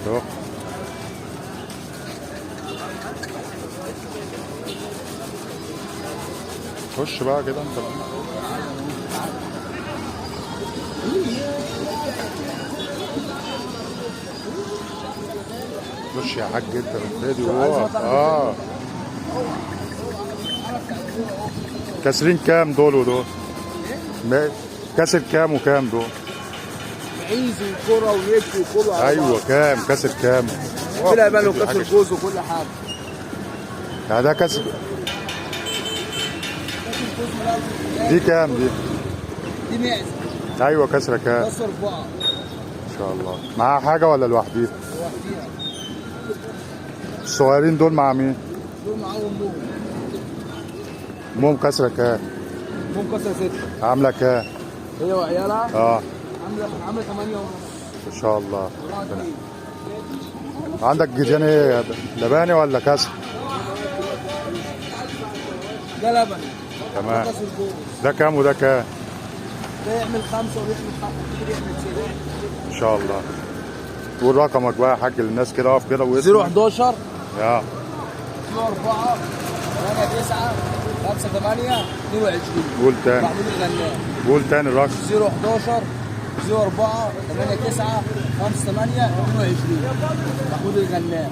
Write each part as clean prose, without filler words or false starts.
اهو. خش بقى كده انت بقى. خش يا حاج انت بالفيديو واقف. كاسرين كام دول ودول؟ كاسر كام وكام دول؟ عيز وكرة ونت وكله. ايوه كام كاسر كام؟ طلع بقى له كاسر جوز وكل حاجه. يعني ده كاسر. دي كام دي؟ دي معزه. ايوه كاسره كام؟ كسر 4 ان شاء الله. معاها حاجه ولا لوحديها؟ لوحديها. الصغيرين دول مع مين؟ دول معاهم امهم. امهم كاسره كام؟ امهم كسر 6. عامله كام؟ هي وعيالها عامله 8 ونص. ان شاء الله. عندك جديان ايه؟ لباني ولا كسر؟ ده لبن. تمام. ده كسر جوز. ده كام وده كام؟ ده يعمل 5 ويعمل 5 كتير يعمل 6. ان شاء الله. قول رقمك بقى يا حاج للناس كده، اقف كده واسمك. 011 4 8 9 5 8 22. قول تاني. محمود الغنام. قول تاني الرقم. 011 04 8 9 5 8 22. محمود الغنام.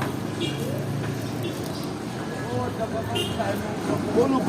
كله